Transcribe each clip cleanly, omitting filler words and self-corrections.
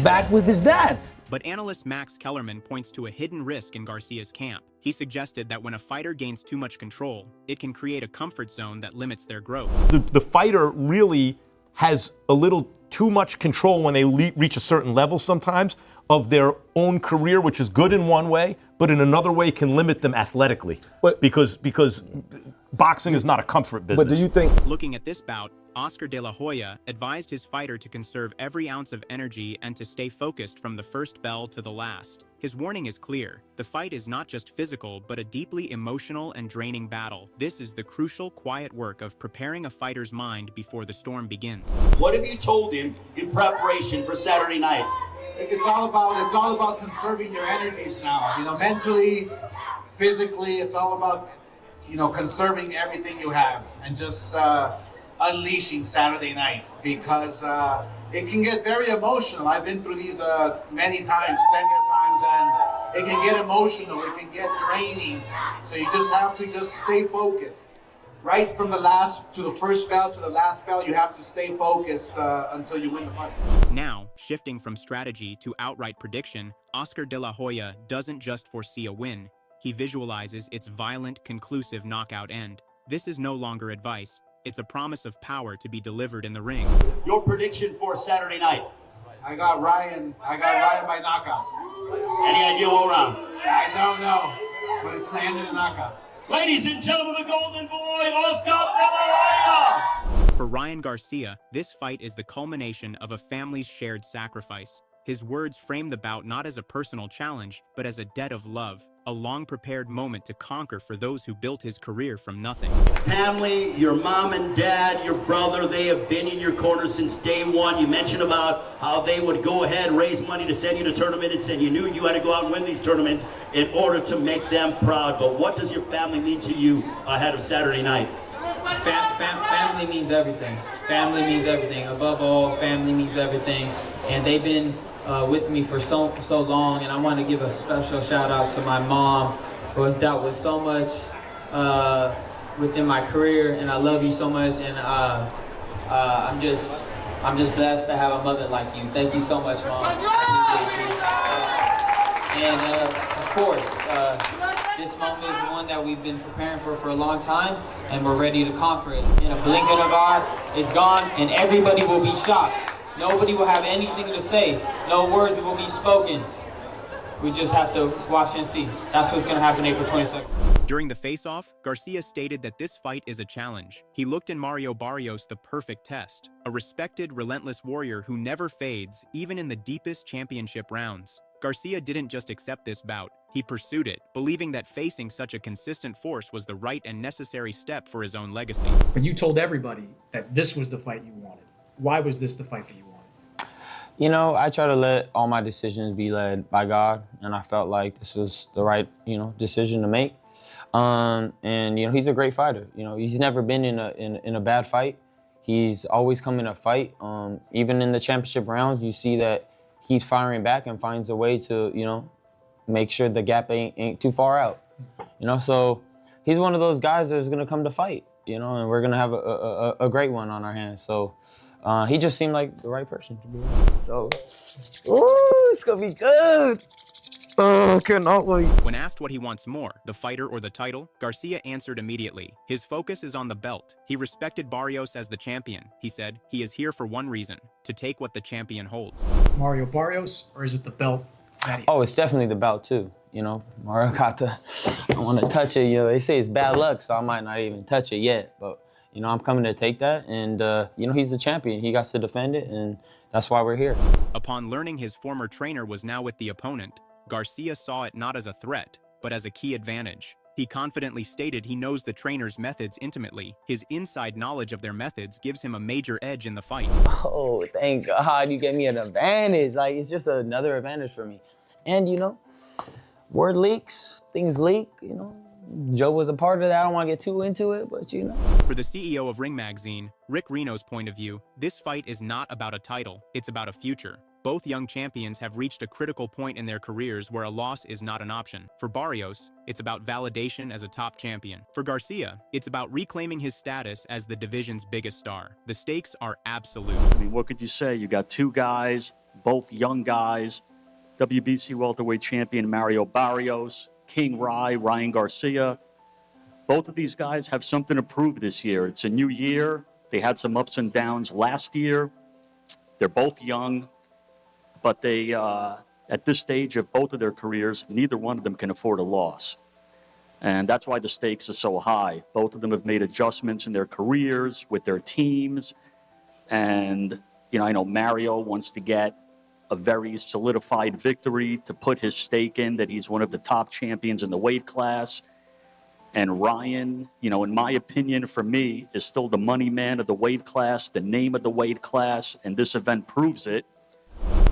back with his dad. But analyst Max Kellerman points to a hidden risk in Garcia's camp. He suggested that when a fighter gains too much control, it can create a comfort zone that limits their growth. The fighter really has a little too much control when they reach a certain level sometimes of their own career, which is good in one way, but in another way can limit them athletically. Because boxing is not a comfort business. But do you think... Looking at this bout, Oscar de la Hoya advised his fighter to conserve every ounce of energy and to stay focused from the first bell to the last. His warning is clear. The fight is not just physical, but a deeply emotional and draining battle. This is the crucial, quiet work of preparing a fighter's mind before the storm begins. What have you told him in preparation for Saturday night? It's all about conserving your energies now. You know, mentally, physically, it's all about, you know, conserving everything you have and just unleashing Saturday night, because it can get very emotional. I've been through these many times, plenty of times, and it can get emotional, it can get draining. So you just have to just stay focused. Right from the last to the first bell to the last bell, you have to stay focused until you win the fight. Now, shifting from strategy to outright prediction, Oscar de la Hoya doesn't just foresee a win, he visualizes its violent, conclusive knockout end. This is no longer advice. It's a promise of power to be delivered in the ring. Your prediction for Saturday night? I got Ryan by knockout. Any idea what round? I don't know, but it's the end of the knockout. Ladies and gentlemen, the golden boy, Oscar de la Hoya! For Ryan Garcia, this fight is the culmination of a family's shared sacrifice. His words frame the bout not as a personal challenge, but as a debt of love, a long-prepared moment to conquer for those who built his career from nothing. Family, your mom and dad, your brother, they have been in your corner since day one. You mentioned about how they would go ahead, raise money to send you to tournaments, and you knew you had to go out and win these tournaments in order to make them proud. But what does your family mean to you ahead of Saturday night? Family means everything. Family means everything. Above all, family means everything. And they've been with me for so long, and I want to give a special shout out to my mom, who has dealt with so much within my career, and I love you so much, and I'm just blessed to have a mother like you. Thank you so much, Mom. And of course, this moment is one that we've been preparing for a long time, and we're ready to conquer it. In a blink of an eye, it's gone, and everybody will be shocked. Nobody will have anything to say. No words will be spoken. We just have to watch and see. That's what's going to happen April 22nd. During the face-off, Garcia stated that this fight is a challenge. He looked in Mario Barrios the perfect test, a respected, relentless warrior who never fades, even in the deepest championship rounds. Garcia didn't just accept this bout, he pursued it, believing that facing such a consistent force was the right and necessary step for his own legacy. But you told everybody that this was the fight you wanted. Why was this the fight that you wanted? You know, I try to let all my decisions be led by God, and I felt like this was the right, decision to make. And he's a great fighter. He's never been in a bad fight. He's always come in a fight. Even in the championship rounds, you see that he's firing back and finds a way to, make sure the gap ain't too far out. So he's one of those guys that's gonna come to fight. And we're gonna have a great one on our hands. So. He just seemed like the right person to be with. So, it's gonna be good. Oh, cannot wait. When asked what he wants more, the fighter or the title, Garcia answered immediately. His focus is on the belt. He respected Barrios as the champion. He said, he is here for one reason, to take what the champion holds. Mario Barrios, or is it the belt? Oh, it's definitely the belt too. Mario got I want to touch it. They say it's bad luck, so I might not even touch it yet, but I'm coming to take that, and, he's the champion. He got to defend it, and that's why we're here. Upon learning his former trainer was now with the opponent, Garcia saw it not as a threat, but as a key advantage. He confidently stated he knows the trainer's methods intimately. His inside knowledge of their methods gives him a major edge in the fight. Oh, thank God you gave me an advantage. It's just another advantage for me. And, word leaks, things leak, Joe was a part of that. I don't want to get too into it, but For the CEO of Ring Magazine, Rick Reno's point of view, this fight is not about a title, it's about a future. Both young champions have reached a critical point in their careers where a loss is not an option. For Barrios, it's about validation as a top champion. For Garcia, it's about reclaiming his status as the division's biggest star. The stakes are absolute. What could you say? You got two guys both young guys, WBC welterweight champion Mario Barrios, King Ryan Garcia. Both of these guys have something to prove this year. It's a new year. They had some ups and downs last year. They're both young, but they, at this stage of both of their careers, neither one of them can afford a loss. And that's why the stakes are so high. Both of them have made adjustments in their careers with their teams. And, I know Mario wants to get a very solidified victory to put his stake in that he's one of the top champions in the weight class. And Ryan, in my opinion, for me, is still the money man of the weight class, the name of the weight class, and this event proves it.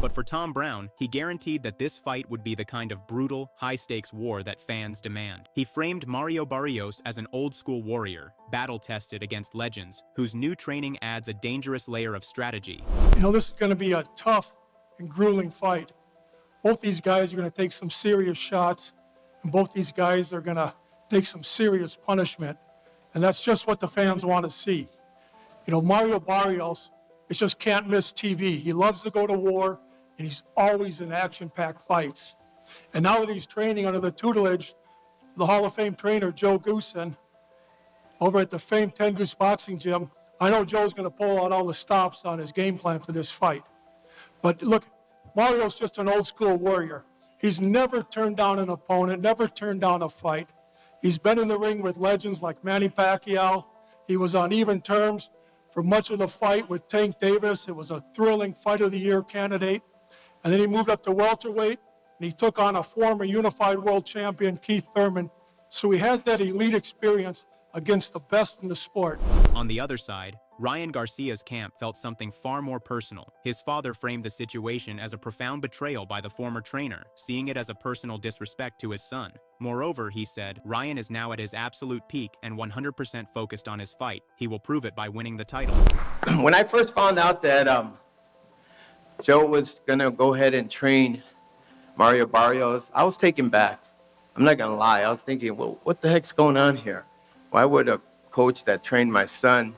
But for Tom Brown, he guaranteed that this fight would be the kind of brutal, high-stakes war that fans demand. He framed Mario Barrios as an old-school warrior, battle-tested against legends, whose new training adds a dangerous layer of strategy. This is going to be a tough and grueling fight. Both these guys are going to take some serious shots, and both these guys are going to take some serious punishment, and that's just what the fans want to see. Mario Barrios, it just can't miss TV. He loves to go to war, and he's always in action-packed fights. And now that he's training under the tutelage of the Hall of Fame trainer, Joe Goosen, over at the famed 10 Goose Boxing Gym, I know Joe's going to pull out all the stops on his game plan for this fight. But look, Mario's just an old-school warrior. He's never turned down an opponent, never turned down a fight. He's been in the ring with legends like Manny Pacquiao. He was on even terms for much of the fight with Tank Davis. It was a thrilling Fight of the Year candidate. And then he moved up to welterweight, and he took on a former unified world champion, Keith Thurman. So he has that elite experience against the best in the sport. On the other side, Ryan Garcia's camp felt something far more personal. His father framed the situation as a profound betrayal by the former trainer, seeing it as a personal disrespect to his son. Moreover, he said, Ryan is now at his absolute peak and 100% focused on his fight. He will prove it by winning the title. When I first found out that Joe was going to go ahead and train Mario Barrios, I was taken back. I'm not going to lie. I was thinking, well, what the heck's going on here? Why would a coach that trained my son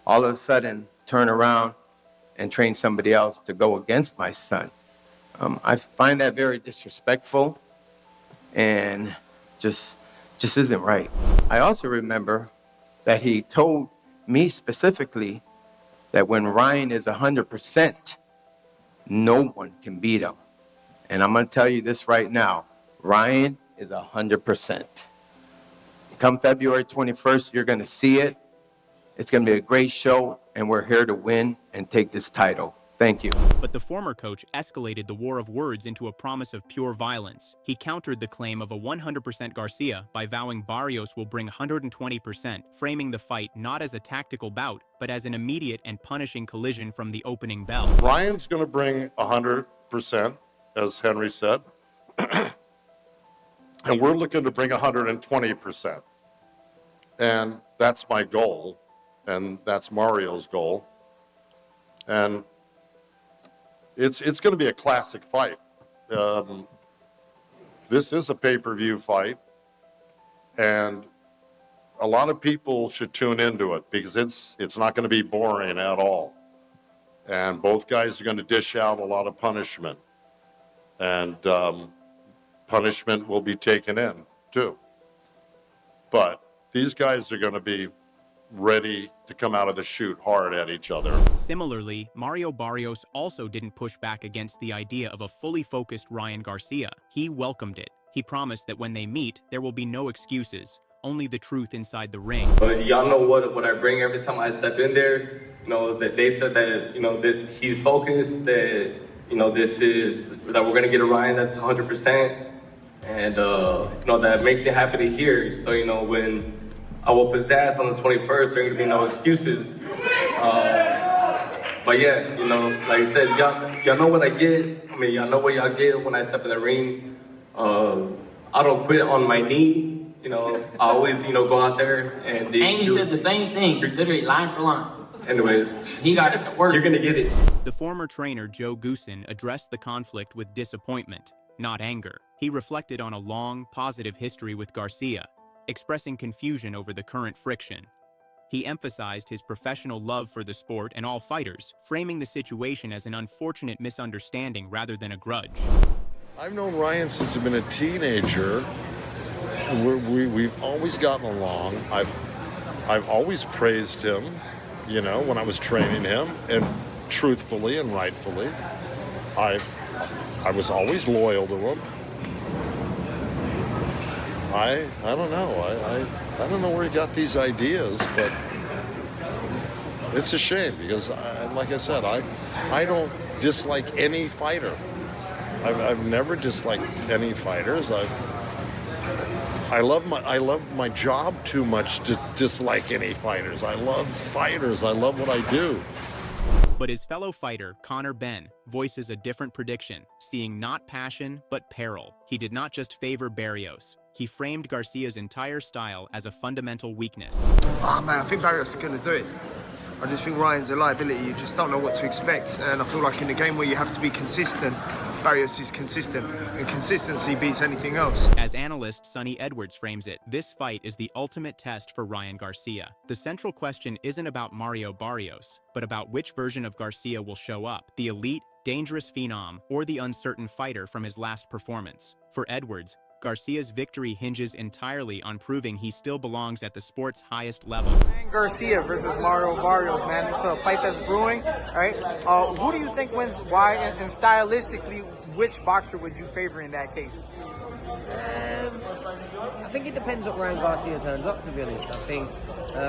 all of a sudden turn around and train somebody else to go against my son? I find that very disrespectful and just isn't right. I also remember that he told me specifically that when Ryan is 100%, no one can beat him. And I'm going to tell you this right now, Ryan is 100%. Come February 21st, you're going to see it. It's going to be a great show, and we're here to win and take this title. Thank you. But the former coach escalated the war of words into a promise of pure violence. He countered the claim of a 100% Garcia by vowing Barrios will bring 120%, framing the fight not as a tactical bout, but as an immediate and punishing collision from the opening bell. Ryan's going to bring 100%, as Henry said, and we're looking to bring 120%. And that's my goal, and that's Mario's goal. And it's going to be a classic fight. This is a pay-per-view fight, and a lot of people should tune into it because it's not going to be boring at all. And both guys are going to dish out a lot of punishment, and punishment will be taken in too. But these guys are going to be ready to come out of the chute hard at each other. Similarly, Mario Barrios also didn't push back against the idea of a fully focused Ryan Garcia. He welcomed it. He promised that when they meet, there will be no excuses, only the truth inside the ring. But y'all know what I bring every time I step in there. That they said that, that he's focused, that, that we're going to get a Ryan that's 100%. And, that makes me happy to hear. So, when I will pizzazz on the 21st, there ain't gonna be no excuses. But yeah, like I said, y'all know what I get. Y'all know what y'all get when I step in the ring. I don't quit on my knee. I always, go out there and... Amy said the same thing, literally line for line. Anyways, he got it to work. You're gonna get it. The former trainer, Joe Goosen, addressed the conflict with disappointment, not anger. He reflected on a long, positive history with Garcia, expressing confusion over the current friction. He emphasized his professional love for the sport and all fighters, framing the situation as an unfortunate misunderstanding rather than a grudge. I've known Ryan since I've been a teenager. We've always gotten along. I've always praised him, you know, when I was training him, and truthfully and rightfully. I was always loyal to him. I don't know. I don't know where he got these ideas, but it's a shame because, like I said, I don't dislike any fighter. I've never disliked any fighters. I love my job too much to dislike any fighters. I love fighters. I love what I do. But his fellow fighter, Conor Benn, voices a different prediction, seeing not passion, but peril. He did not just favor Barrios. He framed Garcia's entire style as a fundamental weakness. Oh man, I think Barrios is going to do it. I just think Ryan's a liability. You just don't know what to expect. And I feel like in a game where you have to be consistent, Barrios is consistent, and consistency beats anything else. As analyst Sonny Edwards frames it, this fight is the ultimate test for Ryan Garcia. The central question isn't about Mario Barrios, but about which version of Garcia will show up, the elite, dangerous phenom, or the uncertain fighter from his last performance. For Edwards, Garcia's victory hinges entirely on proving he still belongs at the sport's highest level. Garcia versus Mario Barrios, man. It's a fight that's brewing, right? Who do you think wins? Why? And stylistically, which boxer would you favor in that case? I think it depends what Ryan Garcia turns up, to be honest. I think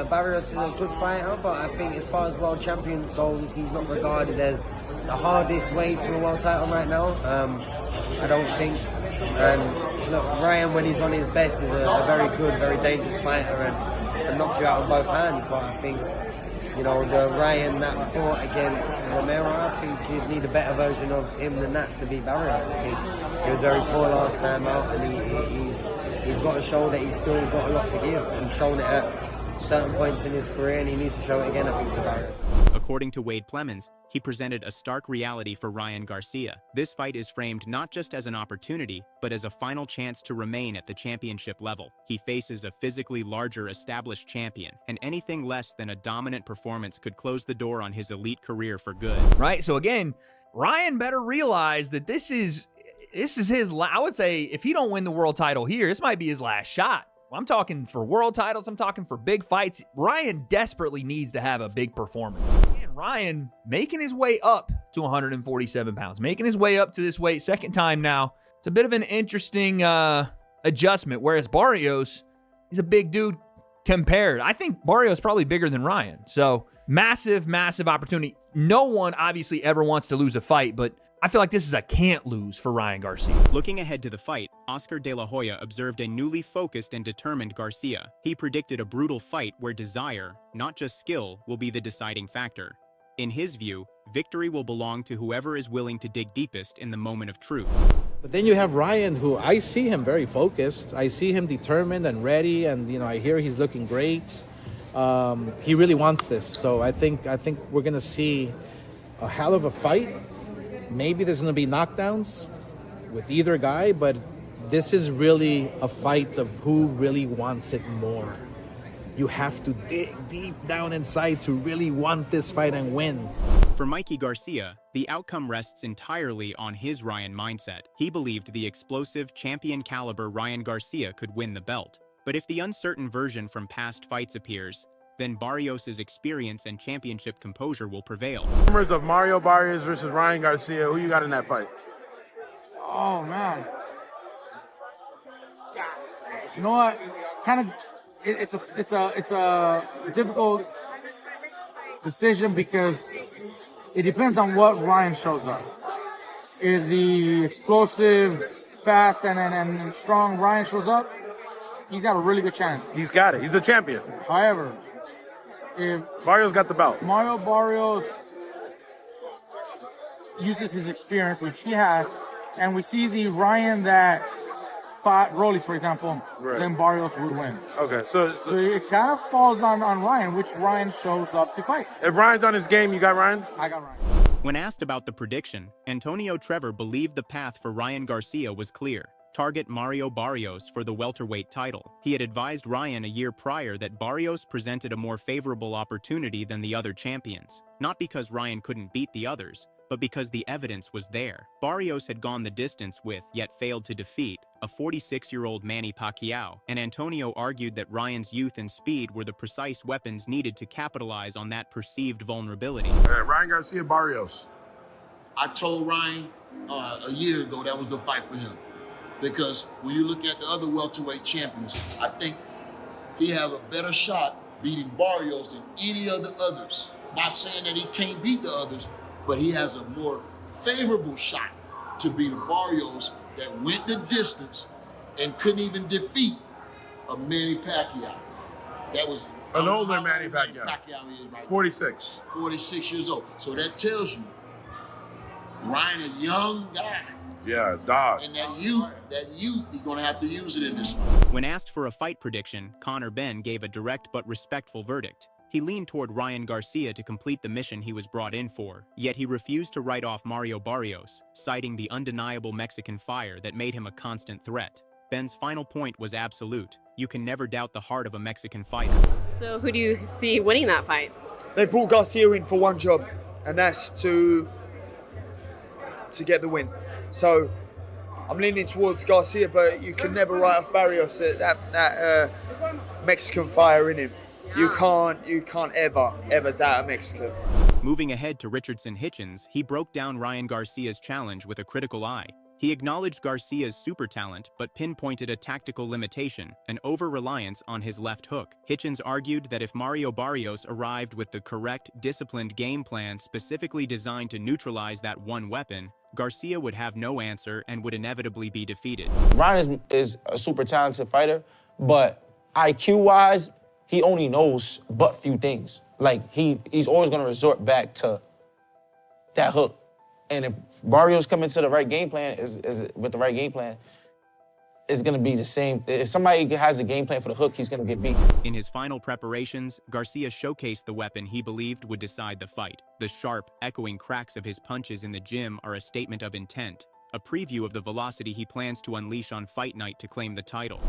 Barrios is a good fighter, but I think as far as world champions goes, he's not regarded as the hardest way to a world title right now. I don't think. Look, Ryan, when he's on his best, is a very good, very dangerous fighter and can knock you out on both hands. But I think, you know, the Ryan that fought against Romero, I think he'd need a better version of him than that to beat Barrios. I think he was very poor last time out, and he's got to show that he's still got a lot to give. He's shown it at certain points in his career, and he needs to show it again, I think, for Barrios. According to Wade Plemons, he presented a stark reality for Ryan Garcia. This fight is framed not just as an opportunity, but as a final chance to remain at the championship level. He faces a physically larger established champion, and anything less than a dominant performance could close the door on his elite career for good. Right, so again, Ryan better realize that this is his, I would say, if he don't win the world title here, this might be his last shot. I'm talking for world titles. I'm talking for big fights. Ryan desperately needs to have a big performance. And Ryan making his way up to 147 pounds, making his way up to this weight, second time now. It's a bit of an interesting adjustment, whereas Barrios, he's a big dude compared. I think Barrios is probably bigger than Ryan. So massive, massive opportunity. No one obviously ever wants to lose a fight, but I feel like this is a can't lose for Ryan Garcia. Looking ahead to the fight, Oscar De La Hoya observed a newly focused and determined Garcia. He predicted a brutal fight where desire, not just skill, will be the deciding factor. In his view, victory will belong to whoever is willing to dig deepest in the moment of truth. But then you have Ryan, who I see him very focused. I see him determined and ready, and I hear he's looking great. He really wants this, so I think we're gonna see a hell of a fight. Maybe there's going to be knockdowns with either guy, but this is really a fight of who really wants it more. You have to dig deep down inside to really want this fight and win. For Mikey Garcia, the outcome rests entirely on his Ryan mindset. He believed the explosive, champion-caliber Ryan Garcia could win the belt. But if the uncertain version from past fights appears, then Barrios' experience and championship composure will prevail. Rumors of Mario Barrios versus Ryan Garcia. Who you got in that fight? Oh man, you know what? Kind of, it's a difficult decision because it depends on what Ryan shows up. If the explosive, fast, and strong Ryan shows up, he's got a really good chance. He's got it. He's the champion. However, if Barrios got the belt, Mario Barrios uses his experience, which he has, and we see the Ryan that fought Rollies, for example, then Barrios would win. Okay, so it kind of falls on Ryan, which Ryan shows up to fight. If Ryan's on his game, you got Ryan? I got Ryan. When asked about the prediction, Antonio Trevor believed the path for Ryan Garcia was clear. target Mario Barrios for the welterweight title. He had advised Ryan a year prior that Barrios presented a more favorable opportunity than the other champions, not because Ryan couldn't beat the others, but because the evidence was there. Barrios had gone the distance with, yet failed to defeat, a 46-year-old Manny Pacquiao, and Antonio argued that Ryan's youth and speed were the precise weapons needed to capitalize on that perceived vulnerability. Ryan Garcia Barrios. I told Ryan a year ago that was the fight for him. Because when you look at the other welterweight champions, I think he has a better shot beating Barrios than any of the others. Not saying that he can't beat the others, but he has a more favorable shot to beat Barrios that went the distance and couldn't even defeat a Manny Pacquiao. That was An older Manny Pacquiao. Pacquiao is right 46. 46 years old. So that tells you Ryan, a young guy. Yeah, dog. And that youth, he's gonna have to use it in this fight. When asked for a fight prediction, Conor Benn gave a direct but respectful verdict. He leaned toward Ryan Garcia to complete the mission he was brought in for, yet he refused to write off Mario Barrios, citing the undeniable Mexican fire that made him a constant threat. Ben's final point was absolute. You can never doubt the heart of a Mexican fighter. So who do you see winning that fight? They brought Garcia in for one job, and that's to get the win. So I'm leaning towards Garcia, but you can never write off Barrios. That Mexican fire in him. You can't ever doubt a Mexican. Moving ahead to Richardson Hitchens, he broke down Ryan Garcia's challenge with a critical eye. He acknowledged Garcia's super talent, but pinpointed a tactical limitation, an over-reliance on his left hook. Hitchens argued that if Mario Barrios arrived with the correct, disciplined game plan specifically designed to neutralize that one weapon, Garcia would have no answer and would inevitably be defeated. Ryan is a super talented fighter, but IQ-wise, he only knows but few things. Like, he's always gonna resort back to that hook. And if Barrios comes into the right game plan, with the right game plan, it's gonna be the same. If somebody has a game plan for the hook, he's gonna get beat. In his final preparations, Garcia showcased the weapon he believed would decide the fight. The sharp, echoing cracks of his punches in the gym are a statement of intent, a preview of the velocity he plans to unleash on fight night to claim the title.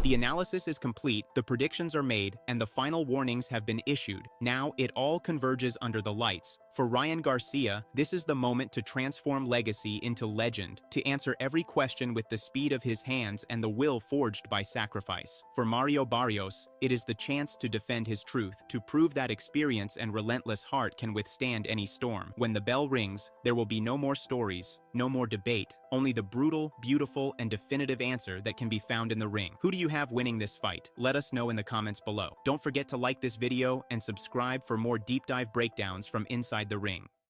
The analysis is complete, the predictions are made, and the final warnings have been issued. Now it all converges under the lights. For Ryan Garcia, this is the moment to transform legacy into legend, to answer every question with the speed of his hands and the will forged by sacrifice. For Mario Barrios, it is the chance to defend his truth, to prove that experience and relentless heart can withstand any storm. When the bell rings, there will be no more stories, no more debate, only the brutal, beautiful, and definitive answer that can be found in the ring. Who do you have winning this fight? Let us know in the comments below. Don't forget to like this video and subscribe for more deep dive breakdowns from inside the ring.